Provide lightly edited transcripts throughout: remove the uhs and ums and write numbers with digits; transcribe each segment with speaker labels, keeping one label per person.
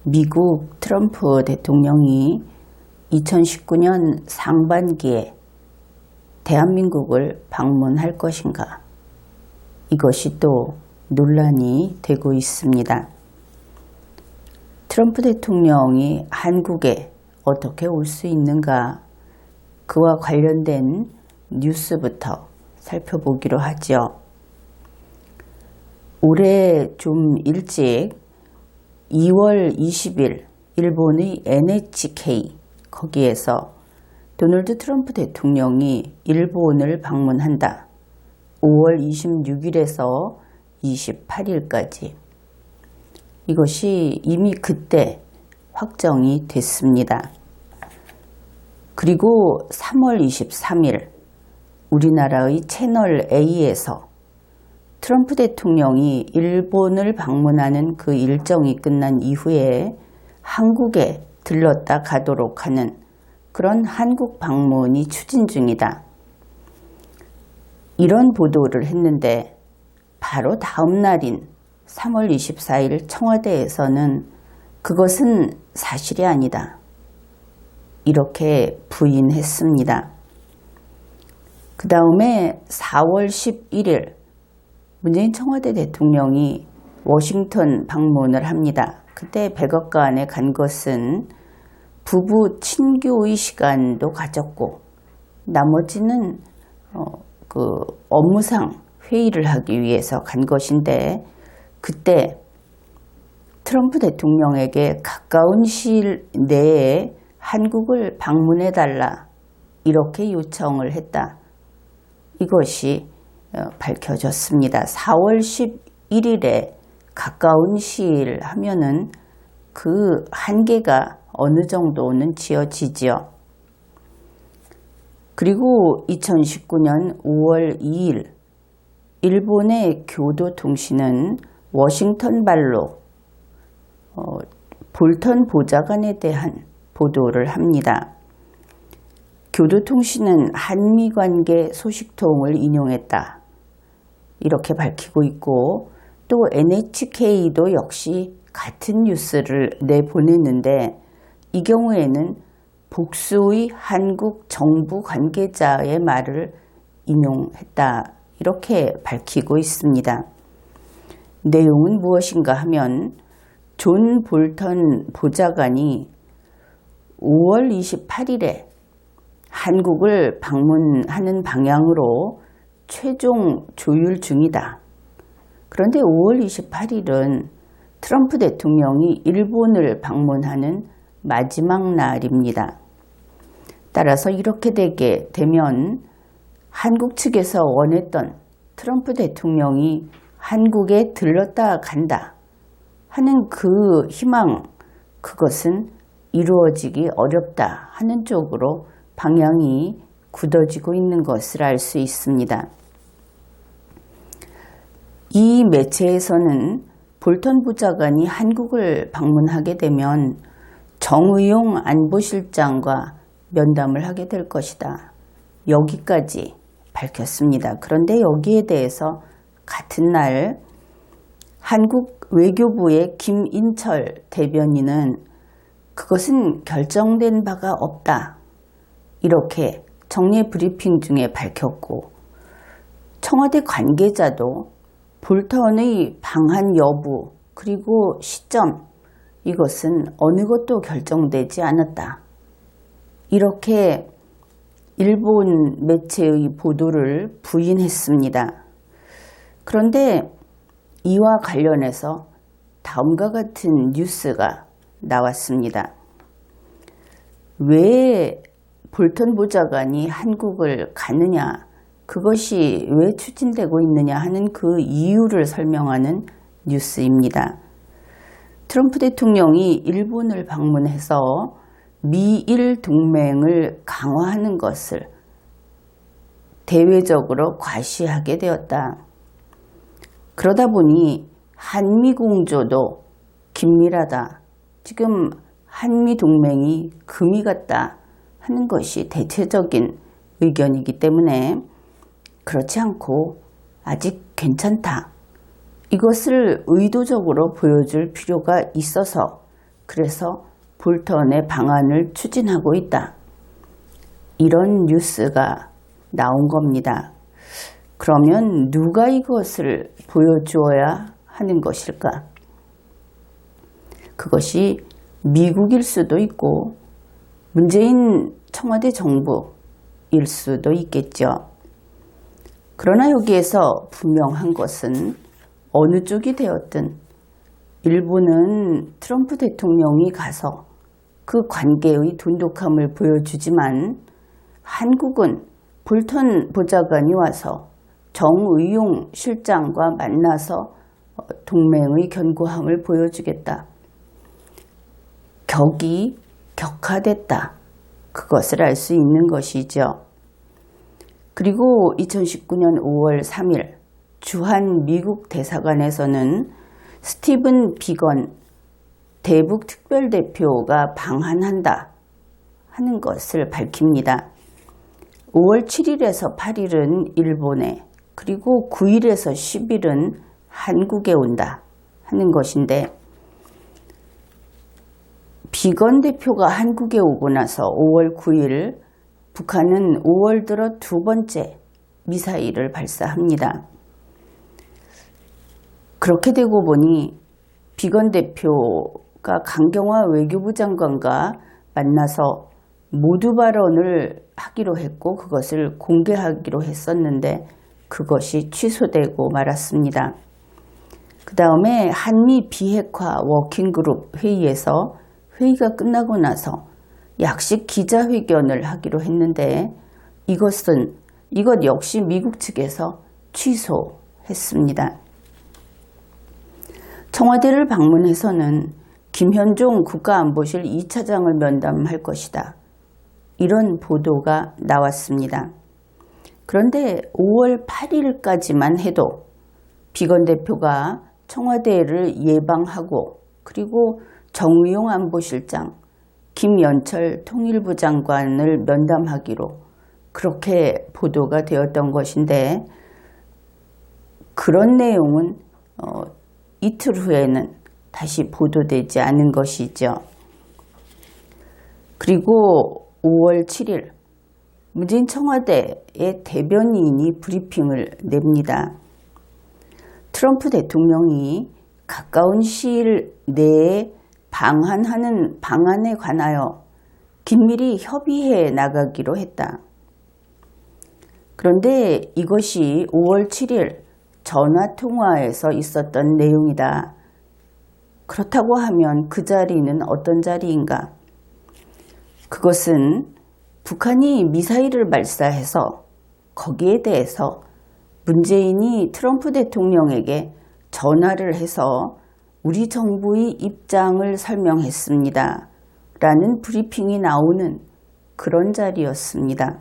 Speaker 1: 미국 트럼프 대통령이 2019년 상반기에 대한민국을 방문할 것인가? 이것이 또 논란이 되고 있습니다. 트럼프 대통령이 한국에 어떻게 올 수 있는가? 그와 관련된 뉴스부터 살펴보기로 하죠. 올해 좀 일찍 2월 20일 일본의 NHK 거기에서 도널드 트럼프 대통령이 일본을 방문한다. 5월 26일에서 28일까지. 이것이 이미 그때 확정이 됐습니다. 그리고 3월 23일 우리나라의 채널 A에서 트럼프 대통령이 일본을 방문하는 그 일정이 끝난 이후에 한국에 들렀다 가도록 하는 그런 한국 방문이 추진 중이다. 이런 보도를 했는데 바로 다음 날인 3월 24일 청와대에서는 그것은 사실이 아니다. 이렇게 부인했습니다. 그 다음에 4월 11일 문재인 청와대 대통령이 워싱턴 방문을 합니다. 그때 백악관에 간 것은 부부 친교의 시간도 가졌고 나머지는 업무상 회의를 하기 위해서 간 것인데 그때 트럼프 대통령에게 가까운 시일 내에 한국을 방문해달라 이렇게 요청을 했다. 이것이 밝혀졌습니다. 4월 11일에 가까운 시일 하면은 그 한계가 어느 정도는 지어지지요. 그리고 2019년 5월 2일 일본의 교도통신은 워싱턴발로 볼턴 보좌관에 대한 보도를 합니다. 교도통신은 한미관계 소식통을 인용했다. 이렇게 밝히고 있고 또 NHK도 역시 같은 뉴스를 내보냈는데 이 경우에는 복수의 한국 정부 관계자의 말을 인용했다. 이렇게 밝히고 있습니다. 내용은 무엇인가 하면 존 볼턴 보좌관이 5월 28일에 한국을 방문하는 방향으로 최종 조율 중이다. 그런데 5월 28일은 트럼프 대통령이 일본을 방문하는 마지막 날입니다. 따라서 이렇게 되게 되면 한국 측에서 원했던 트럼프 대통령이 한국에 들렀다 간다 하는 그 희망, 그것은 이루어지기 어렵다 하는 쪽으로 방향이 굳어지고 있는 것을 알 수 있습니다. 이 매체에서는 볼턴 보좌관이 한국을 방문하게 되면 정의용 안보실장과 면담을 하게 될 것이다. 여기까지 밝혔습니다. 그런데 여기에 대해서 같은 날 한국 외교부의 김인철 대변인은 그것은 결정된 바가 없다. 이렇게 정례 브리핑 중에 밝혔고 청와대 관계자도 볼턴의 방한 여부 그리고 시점 이것은 어느 것도 결정되지 않았다. 이렇게 일본 매체의 보도를 부인했습니다. 그런데 이와 관련해서 다음과 같은 뉴스가 나왔습니다. 왜 볼턴 보좌관이 한국을 가느냐, 그것이 왜 추진되고 있느냐 하는 그 이유를 설명하는 뉴스입니다. 트럼프 대통령이 일본을 방문해서 미일 동맹을 강화하는 것을 대외적으로 과시하게 되었다. 그러다 보니 한미 공조도 긴밀하다. 지금 한미 동맹이 금이 갔다 하는 것이 대체적인 의견이기 때문에 그렇지 않고 아직 괜찮다. 이것을 의도적으로 보여줄 필요가 있어서 그래서 볼턴의 방안을 추진하고 있다. 이런 뉴스가 나온 겁니다. 그러면 누가 이것을 보여주어야 하는 것일까? 그것이 미국일 수도 있고 문재인 청와대 정부일 수도 있겠죠. 그러나 여기에서 분명한 것은 어느 쪽이 되었든 일부는 트럼프 대통령이 가서 그 관계의 돈독함을 보여주지만 한국은 볼턴 보좌관이 와서 정의용 실장과 만나서 동맹의 견고함을 보여주겠다. 격이 격화됐다. 그것을 알 수 있는 것이죠. 그리고 2019년 5월 3일 주한 미국 대사관에서는 스티븐 비건 대북 특별대표가 방한한다 하는 것을 밝힙니다. 5월 7일에서 8일은 일본에, 그리고 9일에서 10일은 한국에 온다 하는 것인데, 비건 대표가 한국에 오고 나서 5월 9일 북한은 5월 들어 두 번째 미사일을 발사합니다. 그렇게 되고 보니 비건 대표가 강경화 외교부 장관과 만나서 모두 발언을 하기로 했고 그것을 공개하기로 했었는데 그것이 취소되고 말았습니다. 그 다음에 한미 비핵화 워킹그룹 회의에서 회의가 끝나고 나서 약식 기자회견을 하기로 했는데 이것 역시 미국 측에서 취소했습니다. 청와대를 방문해서는 김현종 국가안보실 2차장을 면담할 것이다. 이런 보도가 나왔습니다. 그런데 5월 8일까지만 해도 비건 대표가 청와대를 예방하고 그리고 정의용 안보실장, 김연철 통일부 장관을 면담하기로 그렇게 보도가 되었던 것인데 그런 내용은 이틀 후에는 다시 보도되지 않은 것이죠. 그리고 5월 7일 문재인 청와대의 대변인이 브리핑을 냅니다. 트럼프 대통령이 가까운 시일 내에 방한하는 방안에 관하여 긴밀히 협의해 나가기로 했다. 그런데 이것이 5월 7일 전화통화에서 있었던 내용이다. 그렇다고 하면 그 자리는 어떤 자리인가? 그것은 북한이 미사일을 발사해서 거기에 대해서 문재인이 트럼프 대통령에게 전화를 해서 우리 정부의 입장을 설명했습니다. 라는 브리핑이 나오는 그런 자리였습니다.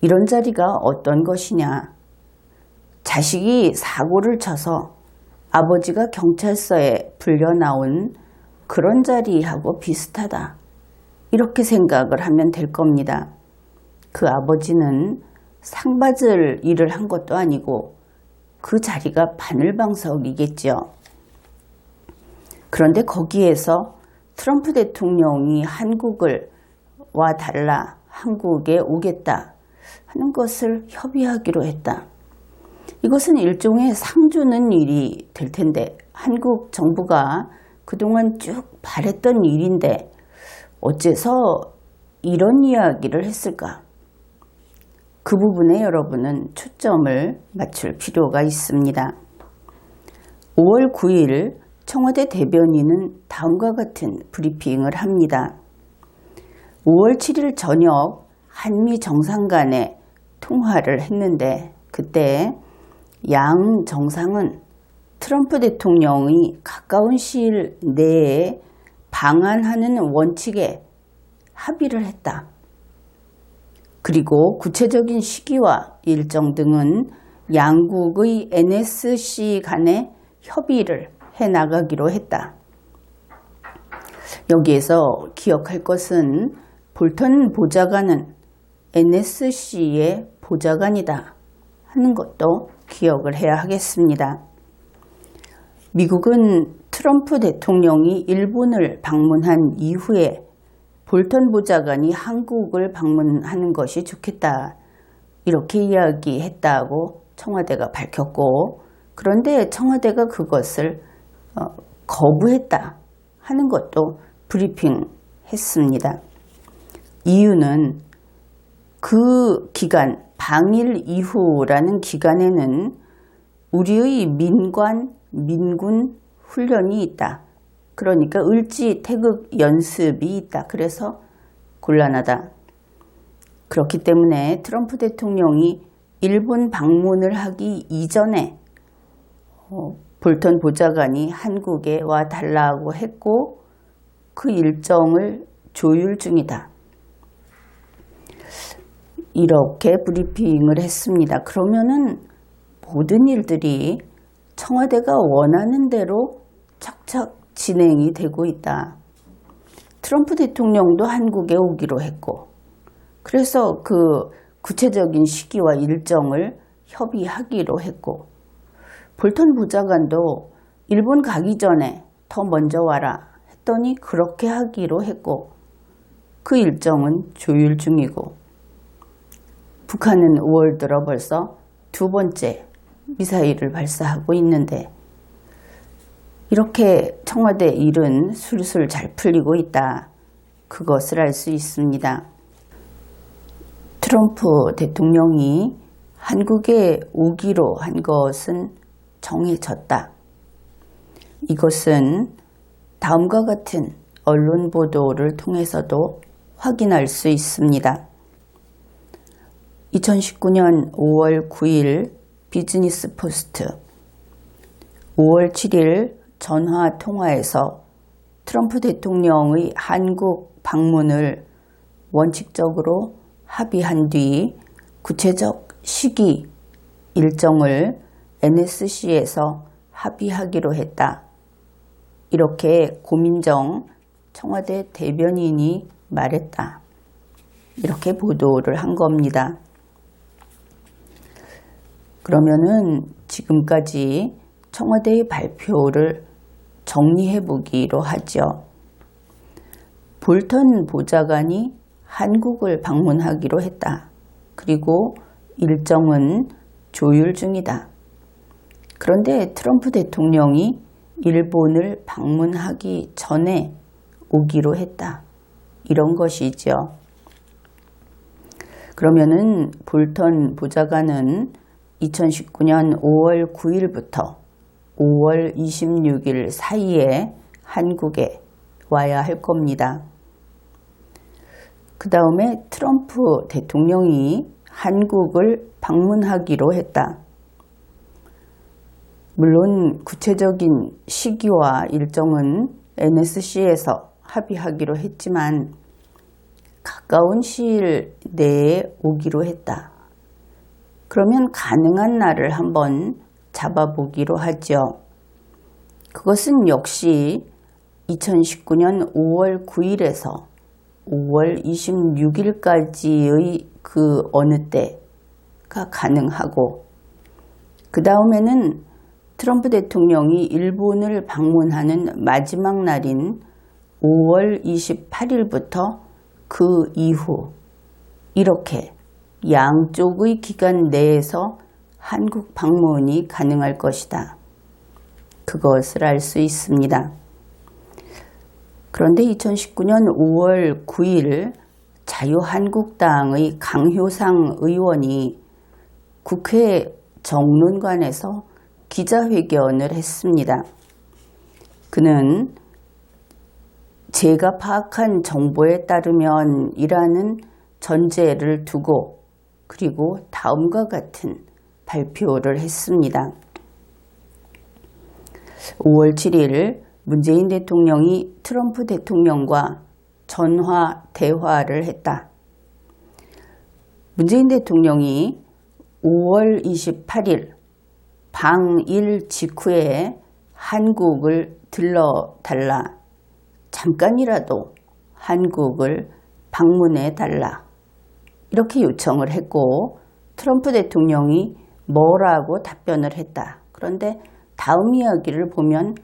Speaker 1: 이런 자리가 어떤 것이냐? 자식이 사고를 쳐서 아버지가 경찰서에 불려 나온 그런 자리하고 비슷하다. 이렇게 생각을 하면 될 겁니다. 그 아버지는 상 받을 일을 한 것도 아니고 그 자리가 바늘방석이겠죠. 그런데 거기에서 트럼프 대통령이 한국을 와달라, 한국에 오겠다 하는 것을 협의하기로 했다. 이것은 일종의 상 주는 일이 될 텐데 한국 정부가 그동안 쭉 바랬던 일인데 어째서 이런 이야기를 했을까? 그 부분에 여러분은 초점을 맞출 필요가 있습니다. 5월 9일 청와대 대변인은 다음과 같은 브리핑을 합니다. 5월 7일 저녁 한미 정상 간에 통화를 했는데 그때 양 정상은 트럼프 대통령이 가까운 시일 내에 방한하는 원칙에 합의를 했다. 그리고 구체적인 시기와 일정 등은 양국의 NSC 간에 협의를 해나가기로 했다. 여기에서 기억할 것은 볼턴 보좌관은 NSC의 보좌관이다 하는 것도 기억을 해야 하겠습니다. 미국은 트럼프 대통령이 일본을 방문한 이후에 볼턴 보좌관이 한국을 방문하는 것이 좋겠다, 이렇게 이야기했다고 청와대가 밝혔고, 그런데 청와대가 그것을 거부했다 하는 것도 브리핑했습니다. 이유는 그 기간, 방일 이후라는 기간에는 우리의 민군 훈련이 있다. 그러니까 을지 태극 연습이 있다. 그래서 곤란하다. 그렇기 때문에 트럼프 대통령이 일본 방문을 하기 이전에 볼턴 보좌관이 한국에 와 달라고 했고, 그 일정을 조율 중이다, 이렇게 브리핑을 했습니다. 그러면은 모든 일들이 청와대가 원하는 대로 착착 진행이 되고 있다. 트럼프 대통령도 한국에 오기로 했고, 그래서 그 구체적인 시기와 일정을 협의하기로 했고, 볼턴 보좌관도 일본 가기 전에 더 먼저 와라 했더니 그렇게 하기로 했고, 그 일정은 조율 중이고, 북한은 5월 들어 벌써 두 번째 미사일을 발사하고 있는데, 이렇게 청와대 일은 술술 잘 풀리고 있다, 그것을 알 수 있습니다. 트럼프 대통령이 한국에 오기로 한 것은 정해졌다. 이것은 다음과 같은 언론 보도를 통해서도 확인할 수 있습니다. 2019년 5월 9일 비즈니스 포스트, 5월 7일 전화 통화에서 트럼프 대통령의 한국 방문을 원칙적으로 합의한 뒤 구체적 시기, 일정을 NSC에서 합의하기로 했다, 이렇게 고민정 청와대 대변인이 말했다, 이렇게 보도를 한 겁니다. 그러면은 지금까지 청와대의 발표를 정리해 보기로 하죠. 볼턴 보좌관이 한국을 방문하기로 했다. 그리고 일정은 조율 중이다. 그런데 트럼프 대통령이 일본을 방문하기 전에 오기로 했다, 이런 것이죠. 그러면은 볼턴 보좌관은 2019년 5월 9일부터 5월 26일 사이에 한국에 와야 할 겁니다. 그 다음에 트럼프 대통령이 한국을 방문하기로 했다. 물론 구체적인 시기와 일정은 NSC에서 합의하기로 했지만 가까운 시일 내에 오기로 했다. 그러면 가능한 날을 한번 잡아보기로 하죠. 그것은 역시 2019년 5월 9일에서 5월 26일까지의 그 어느 때가 가능하고, 그 다음에는 트럼프 대통령이 일본을 방문하는 마지막 날인 5월 28일부터 그 이후, 이렇게 양쪽의 기간 내에서 한국 방문이 가능할 것이다, 그것을 알 수 있습니다. 그런데 2019년 5월 9일 자유한국당의 강효상 의원이 국회 정론관에서 기자회견을 했습니다. 그는 제가 파악한 정보에 따르면 이라는 전제를 두고, 그리고 다음과 같은 발표를 했습니다. 5월 7일 문재인 대통령이 트럼프 대통령과 전화 대화를 했다. 문재인 대통령이 5월 28일 방일 직후에 한국을 들러달라, 잠깐이라도 한국을 방문해달라, 이렇게 요청을 했고, 트럼프 대통령이 뭐라고 답변을 했다. 그런데 다음 이야기를 보면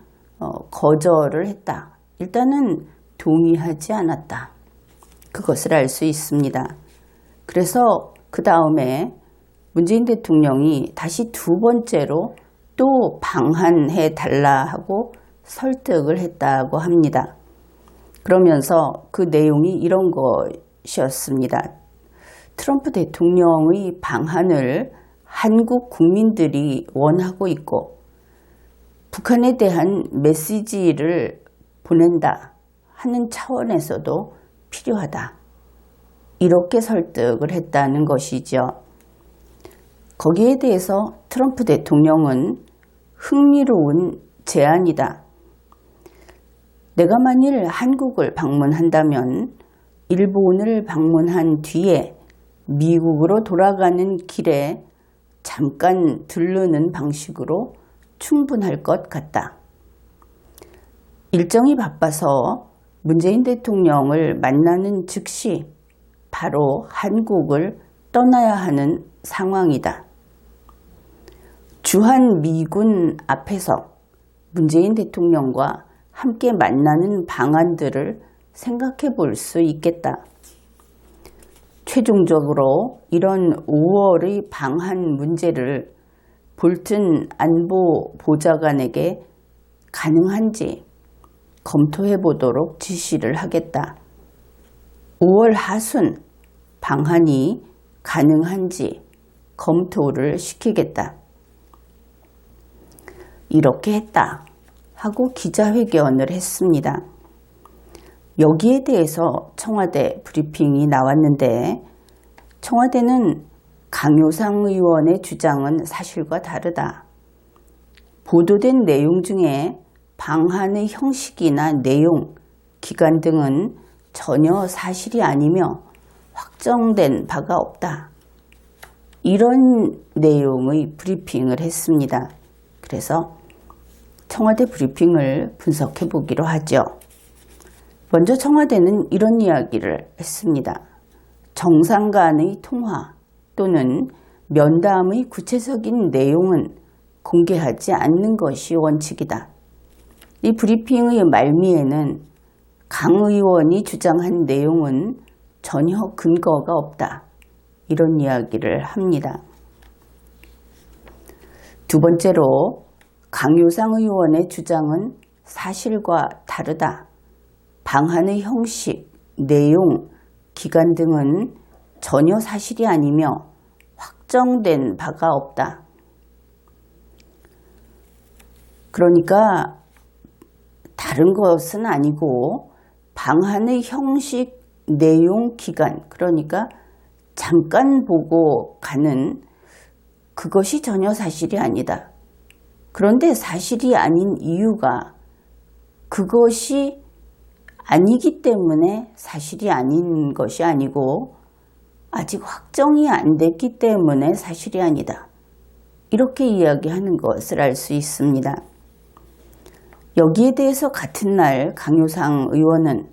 Speaker 1: 거절을 했다. 일단은 동의하지 않았다. 그것을 알 수 있습니다. 그래서 그 다음에 문재인 대통령이 다시 두 번째로 또 방한해 달라 하고 설득을 했다고 합니다. 그러면서 그 내용이 이런 것이었습니다. 트럼프 대통령의 방한을 한국 국민들이 원하고 있고 북한에 대한 메시지를 보낸다 하는 차원에서도 필요하다. 이렇게 설득을 했다는 것이죠. 거기에 대해서 트럼프 대통령은 흥미로운 제안이다. 내가 만일 한국을 방문한다면 일본을 방문한 뒤에 미국으로 돌아가는 길에 잠깐 들르는 방식으로 충분할 것 같다. 일정이 바빠서 문재인 대통령을 만나는 즉시 바로 한국을 떠나야 하는 상황이다. 주한 미군 앞에서 문재인 대통령과 함께 만나는 방안들을 생각해 볼 수 있겠다. 최종적으로 이런 5월의 방한 문제를 볼튼 안보 보좌관에게 가능한지 검토해 보도록 지시를 하겠다. 5월 하순 방한이 가능한지 검토를 시키겠다. 이렇게 했다 하고 기자회견을 했습니다. 여기에 대해서 청와대 브리핑이 나왔는데 청와대는 강효상 의원의 주장은 사실과 다르다. 보도된 내용 중에 방한의 형식이나 내용, 기간 등은 전혀 사실이 아니며 확정된 바가 없다. 이런 내용의 브리핑을 했습니다. 그래서 청와대 브리핑을 분석해 보기로 하죠. 먼저 청와대는 이런 이야기를 했습니다. 정상 간의 통화 또는 면담의 구체적인 내용은 공개하지 않는 것이 원칙이다. 이 브리핑의 말미에는 강 의원이 주장한 내용은 전혀 근거가 없다. 이런 이야기를 합니다. 두 번째로 강효상 의원의 주장은 사실과 다르다. 방한의 형식, 내용, 기간 등은 전혀 사실이 아니며 확정된 바가 없다. 그러니까 다른 것은 아니고 방한의 형식, 내용, 기간, 그러니까 잠깐 보고 가는 그것이 전혀 사실이 아니다. 그런데 사실이 아닌 이유가 그것이 아니기 때문에 사실이 아닌 것이 아니고 아직 확정이 안 됐기 때문에 사실이 아니다. 이렇게 이야기하는 것을 알 수 있습니다. 여기에 대해서 같은 날 강효상 의원은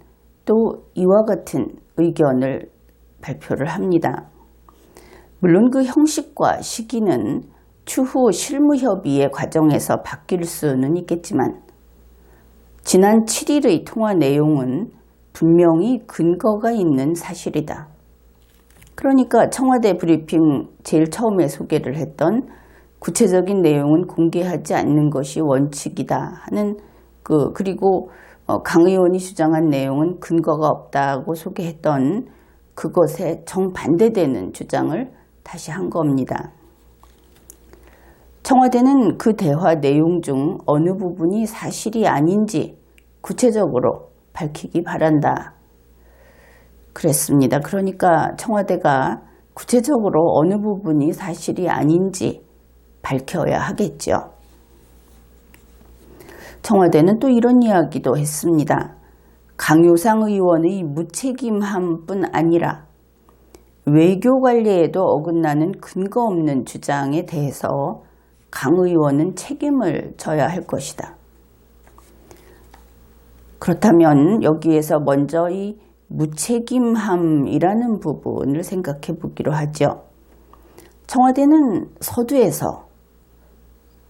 Speaker 1: 또 이와 같은 의견을 발표를 합니다. 물론 그 형식과 시기는 추후 실무협의의 과정에서 바뀔 수는 있겠지만 지난 7일의 통화 내용은 분명히 근거가 있는 사실이다. 그러니까 청와대 브리핑 제일 처음에 소개를 했던 구체적인 내용은 공개하지 않는 것이 원칙이다 하는 그리고 강 의원이 주장한 내용은 근거가 없다고 소개했던 그것에 정반대되는 주장을 다시 한 겁니다. 청와대는 그 대화 내용 중 어느 부분이 사실이 아닌지 구체적으로 밝히기 바란다. 그랬습니다. 그러니까 청와대가 구체적으로 어느 부분이 사실이 아닌지 밝혀야 하겠죠. 청와대는 또 이런 이야기도 했습니다. 강효상 의원의 무책임함뿐 아니라 외교 관리에도 어긋나는 근거 없는 주장에 대해서 강 의원은 책임을 져야 할 것이다. 그렇다면 여기에서 먼저 이 무책임함이라는 부분을 생각해 보기로 하죠. 청와대는 서두에서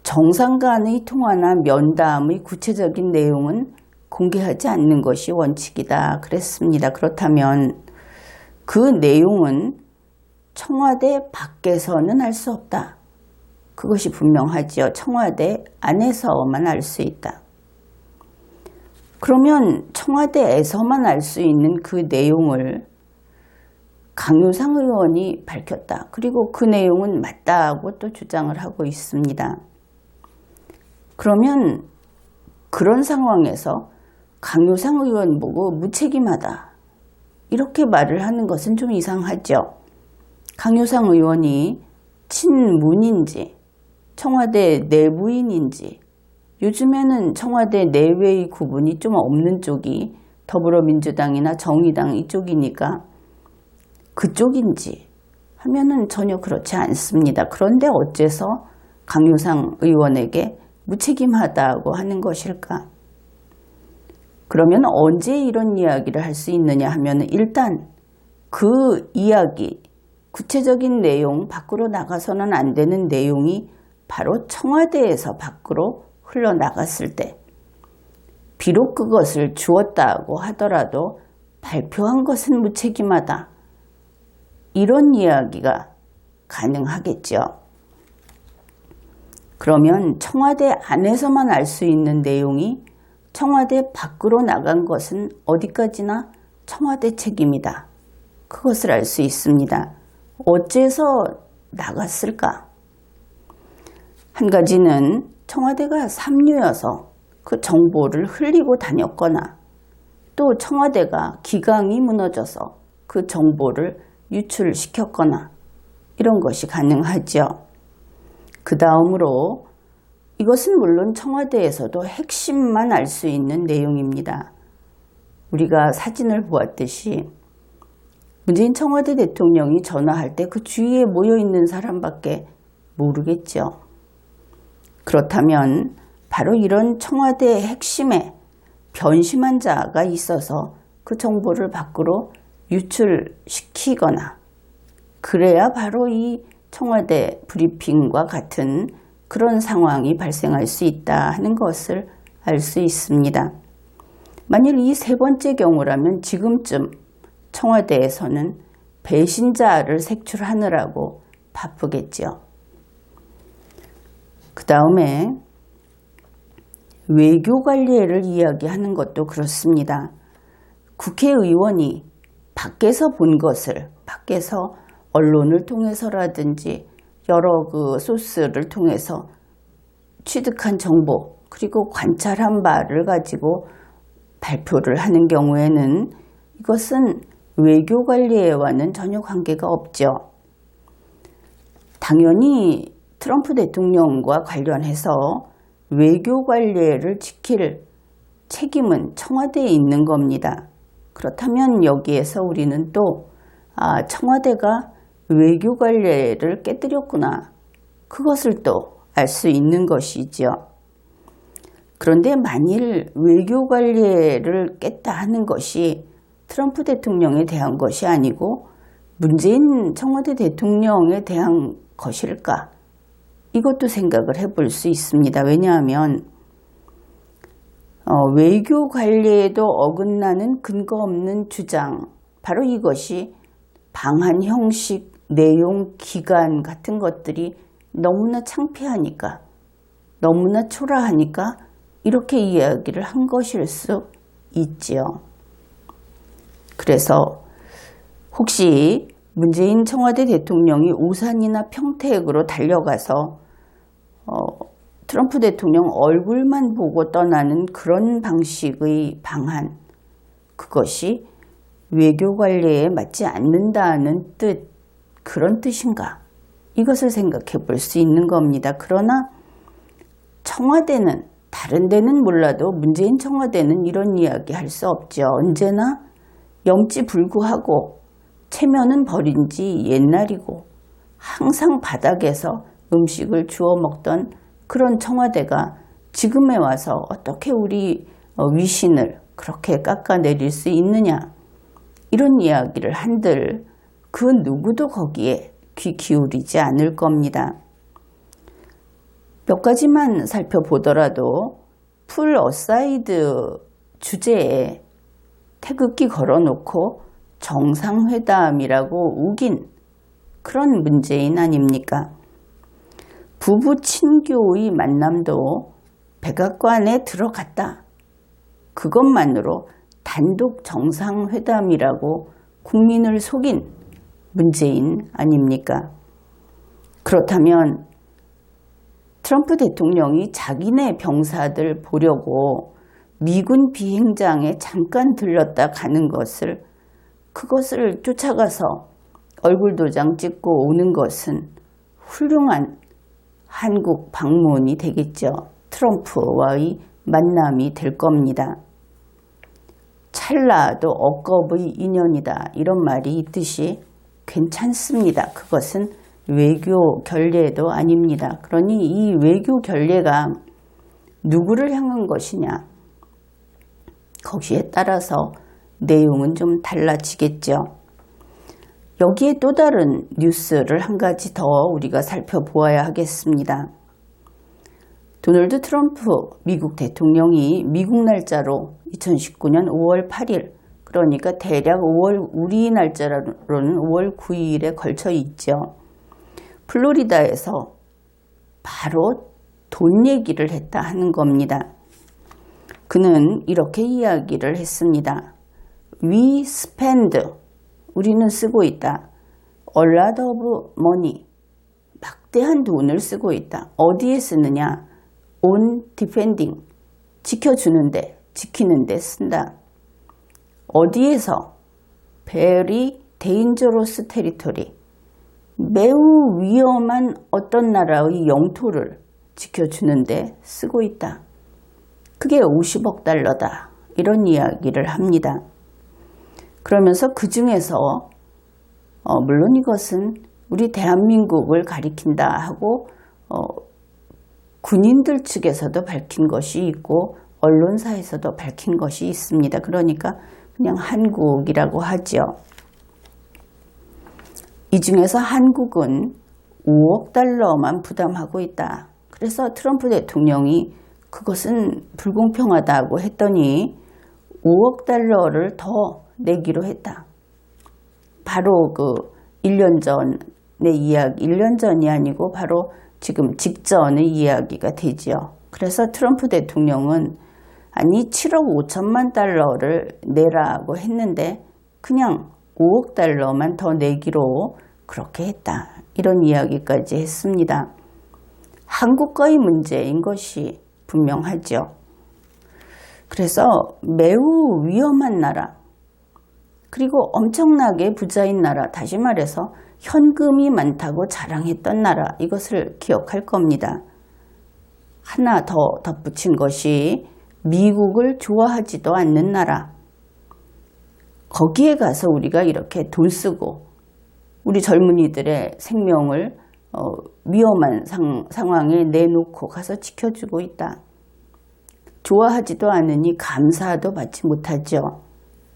Speaker 1: 정상 간의 통화나 면담의 구체적인 내용은 공개하지 않는 것이 원칙이다 그랬습니다. 그렇다면 그 내용은 청와대 밖에서는 알 수 없다. 그것이 분명하지요. 청와대 안에서만 알 수 있다. 그러면 청와대에서만 알 수 있는 그 내용을 강효상 의원이 밝혔다. 그리고 그 내용은 맞다고 또 주장을 하고 있습니다. 그러면 그런 상황에서 강효상 의원 보고 무책임하다. 이렇게 말을 하는 것은 좀 이상하죠. 강효상 의원이 친문인지 청와대 내부인인지 요즘에는 청와대 내외의 구분이 좀 없는 쪽이 더불어민주당이나 정의당 이쪽이니까 그쪽인지 하면은 전혀 그렇지 않습니다. 그런데 어째서 강효상 의원에게 무책임하다고 하는 것일까? 그러면 언제 이런 이야기를 할 수 있느냐 하면 일단 그 이야기, 구체적인 내용, 밖으로 나가서는 안 되는 내용이 바로 청와대에서 밖으로 흘러나갔을 때 비록 그것을 주었다고 하더라도 발표한 것은 무책임하다. 이런 이야기가 가능하겠죠. 그러면 청와대 안에서만 알 수 있는 내용이 청와대 밖으로 나간 것은 어디까지나 청와대 책임이다. 그것을 알 수 있습니다. 어째서 나갔을까? 한 가지는 청와대가 삼류여서 그 정보를 흘리고 다녔거나 또 청와대가 기강이 무너져서 그 정보를 유출시켰거나 이런 것이 가능하죠. 그 다음으로 이것은 물론 청와대에서도 핵심만 알 수 있는 내용입니다. 우리가 사진을 보았듯이 문재인 청와대 대통령이 전화할 때 그 주위에 모여있는 사람밖에 모르겠죠. 그렇다면 바로 이런 청와대의 핵심에 변심한 자가 있어서 그 정보를 밖으로 유출시키거나 그래야 바로 이 청와대 브리핑과 같은 그런 상황이 발생할 수 있다 하는 것을 알 수 있습니다. 만일 이 세 번째 경우라면 지금쯤 청와대에서는 배신자를 색출하느라고 바쁘겠죠. 그 다음에 외교관리회를 이야기하는 것도 그렇습니다. 국회의원이 밖에서 본 것을 밖에서 언론을 통해서라든지 여러 그 소스를 통해서 취득한 정보 그리고 관찰한 바를 가지고 발표를 하는 경우에는 이것은 외교관리회와는 전혀 관계가 없죠. 당연히 트럼프 대통령과 관련해서 외교관리회를 지킬 책임은 청와대에 있는 겁니다. 그렇다면 여기에서 우리는 또 청와대가 외교관리회를 깨뜨렸구나. 그것을 또 알 수 있는 것이죠. 그런데 만일 외교관리회를 깼다 하는 것이 트럼프 대통령에 대한 것이 아니고 문재인 청와대 대통령에 대한 것일까? 이것도 생각을 해볼 수 있습니다. 왜냐하면 외교관리에도 어긋나는 근거 없는 주장, 바로 이것이 방한 형식, 내용, 기간 같은 것들이 너무나 창피하니까, 너무나 초라하니까 이렇게 이야기를 한 것일 수 있지요. 그래서 혹시 문재인 청와대 대통령이 오산이나 평택으로 달려가서 트럼프 대통령 얼굴만 보고 떠나는 그런 방식의 방한, 그것이 외교관리에 맞지 않는다는 뜻, 그런 뜻인가? 이것을 생각해 볼 수 있는 겁니다. 그러나 청와대는, 다른 데는 몰라도 문재인 청와대는 이런 이야기 할 수 없죠. 언제나 영지불구하고 체면은 버린 지 옛날이고 항상 바닥에서 음식을 주워 먹던 그런 청와대가 지금에 와서 어떻게 우리 위신을 그렇게 깎아내릴 수 있느냐, 이런 이야기를 한들 그 누구도 거기에 귀 기울이지 않을 겁니다. 몇 가지만 살펴보더라도 풀 어사이드 주제에 태극기 걸어놓고 정상회담이라고 우긴 그런 문재인 아닙니까? 부부 친교의 만남도 백악관에 들어갔다. 그것만으로 단독 정상회담이라고 국민을 속인 문재인 아닙니까? 그렇다면 트럼프 대통령이 자기네 병사들 보려고 미군 비행장에 잠깐 들렀다 가는 것을 그것을 쫓아가서 얼굴 도장 찍고 오는 것은 훌륭한 한국 방문이 되겠죠. 트럼프와의 만남이 될 겁니다. 찰나도 억겁의 인연이다 이런 말이 있듯이 괜찮습니다. 그것은 외교 결례도 아닙니다. 그러니 이 외교 결례가 누구를 향한 것이냐 거기에 따라서 내용은 좀 달라지겠죠. 여기에 또 다른 뉴스를 한 가지 더 우리가 살펴보아야 하겠습니다. 도널드 트럼프 미국 대통령이 미국 날짜로 2019년 5월 8일 그러니까 대략 우리 날짜로는 5월 9일에 걸쳐 있죠. 플로리다에서 바로 돈 얘기를 했다 하는 겁니다. 그는 이렇게 이야기를 했습니다. We spend, 우리는 쓰고 있다. A lot of money, 막대한 돈을 쓰고 있다. 어디에 쓰느냐? On defending, 지켜주는데, 지키는데 쓴다. 어디에서? Very dangerous territory, 매우 위험한 어떤 나라의 영토를 지켜주는데 쓰고 있다. 그게 50억 달러다. 이런 이야기를 합니다. 그러면서 그 중에서 물론 이것은 우리 대한민국을 가리킨다 하고 군인들 측에서도 밝힌 것이 있고 언론사에서도 밝힌 것이 있습니다. 그러니까 그냥 한국이라고 하죠. 이 중에서 한국은 5억 달러만 부담하고 있다. 그래서 트럼프 대통령이 그것은 불공평하다고 했더니 5억 달러를 더 내기로 했다. 바로 그 1년 전의 이야기, 1년 전이 아니고 바로 지금 직전의 이야기가 되지요. 그래서 트럼프 대통령은 아니 7억 5천만 달러를 내라고 했는데 그냥 5억 달러만 더 내기로 그렇게 했다. 이런 이야기까지 했습니다. 한국과의 문제인 것이 분명하죠. 그래서 매우 위험한 나라, 그리고 엄청나게 부자인 나라, 다시 말해서 현금이 많다고 자랑했던 나라, 이것을 기억할 겁니다. 하나 더 덧붙인 것이 미국을 좋아하지도 않는 나라. 거기에 가서 우리가 이렇게 돈 쓰고 우리 젊은이들의 생명을 위험한 상황에 내놓고 가서 지켜주고 있다. 좋아하지도 않으니 감사도 받지 못하죠.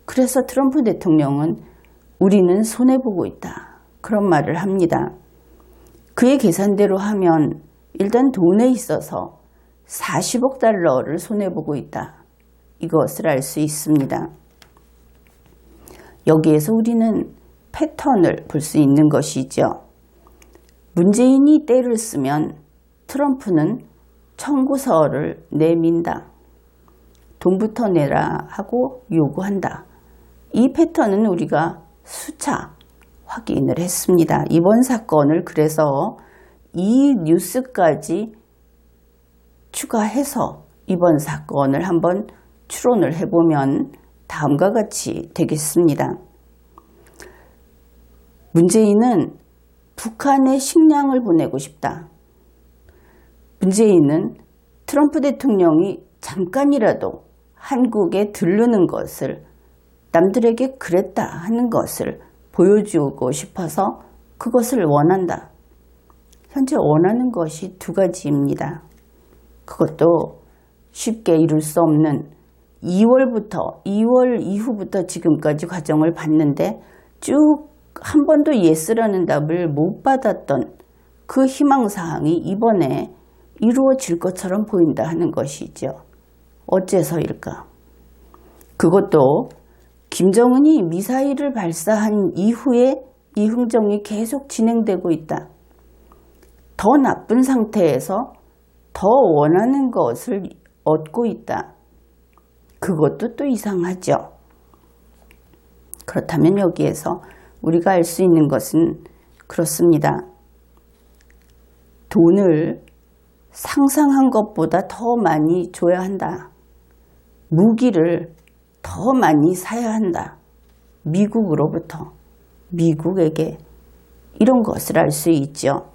Speaker 1: 그래서 트럼프 대통령은 우리는 손해보고 있다. 그런 말을 합니다. 그의 계산대로 하면 일단 돈에 있어서 40억 달러를 손해보고 있다. 이것을 알 수 있습니다. 여기에서 우리는 패턴을 볼 수 있는 것이죠. 문재인이 때를 쓰면 트럼프는 청구서를 내민다. 돈부터 내라 하고 요구한다. 이 패턴은 우리가 수차 확인을 했습니다. 이번 사건을 그래서 이 뉴스까지 추가해서 이번 사건을 한번 추론을 해보면 다음과 같이 되겠습니다. 문재인은 북한에 식량을 보내고 싶다. 문재인은 트럼프 대통령이 잠깐이라도 한국에 들르는 것을 남들에게 그랬다 하는 것을 보여주고 싶어서 그것을 원한다. 현재 원하는 것이 두 가지입니다. 그것도 쉽게 이룰 수 없는 2월 이후부터 지금까지 과정을 봤는데 쭉 한 번도 예스라는 답을 못 받았던 그 희망사항이 이번에 이루어질 것처럼 보인다 하는 것이죠. 어째서일까? 그것도 김정은이 미사일을 발사한 이후에 이 흥정이 계속 진행되고 있다. 더 나쁜 상태에서 더 원하는 것을 얻고 있다. 그것도 또 이상하죠. 그렇다면 여기에서 우리가 알 수 있는 것은 그렇습니다. 돈을 상상한 것보다 더 많이 줘야 한다. 무기를 더 많이 사야 한다. 미국으로부터, 미국에게 이런 것을 알 수 있죠.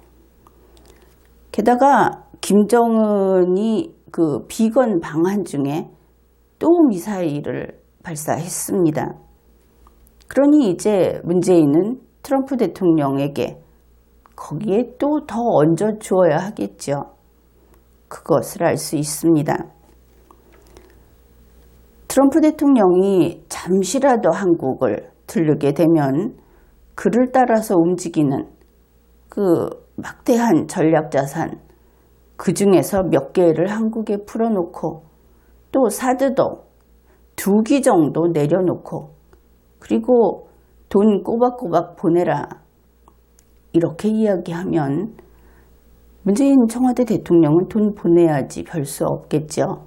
Speaker 1: 게다가 김정은이 그 비건 방한 중에 또 미사일을 발사했습니다. 그러니 이제 문재인은 트럼프 대통령에게 거기에 또 더 얹어 주어야 하겠죠. 그것을 알 수 있습니다. 트럼프 대통령이 잠시라도 한국을 들르게 되면 그를 따라서 움직이는 그 막대한 전략자산, 그 중에서 몇 개를 한국에 풀어놓고 또 사드도 2기 정도 내려놓고 그리고 돈 꼬박꼬박 보내라 이렇게 이야기하면 문재인 청와대 대통령은 돈 보내야지 별 수 없겠죠.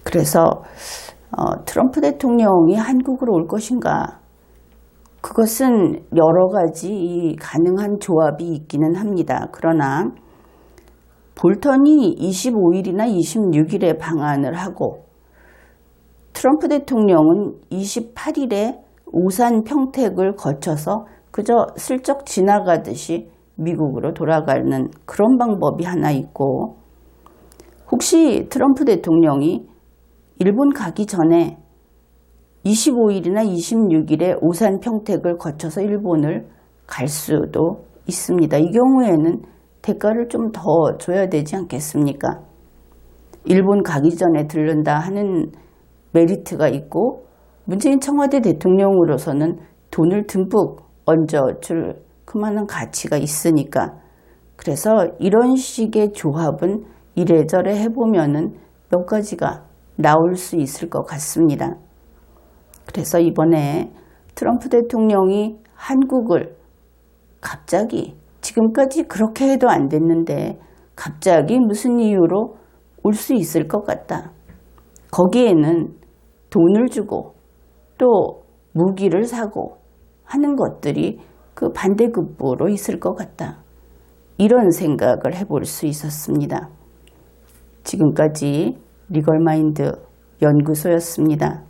Speaker 1: 그래서 트럼프 대통령이 한국으로 올 것인가? 그것은 여러 가지 가능한 조합이 있기는 합니다. 그러나 볼턴이 25일이나 26일에 방한을 하고 트럼프 대통령은 28일에 오산 평택을 거쳐서 그저 슬쩍 지나가듯이 미국으로 돌아가는 그런 방법이 하나 있고, 혹시 트럼프 대통령이 일본 가기 전에 25일이나 26일에 오산 평택을 거쳐서 일본을 갈 수도 있습니다. 이 경우에는 대가를 좀 더 줘야 되지 않겠습니까? 일본 가기 전에 들른다 하는 메리트가 있고 문재인 청와대 대통령으로서는 돈을 듬뿍 얹어줄 그만한 가치가 있으니까, 그래서 이런 식의 조합은 이래저래 해보면은 몇 가지가 나올 수 있을 것 같습니다. 그래서 이번에 트럼프 대통령이 한국을 갑자기, 지금까지 그렇게 해도 안 됐는데 갑자기 무슨 이유로 올 수 있을 것 같다. 거기에는 돈을 주고 또 무기를 사고 하는 것들이 그 반대급부로 있을 것 같다. 이런 생각을 해볼 수 있었습니다. 지금까지 리걸마인드 연구소였습니다.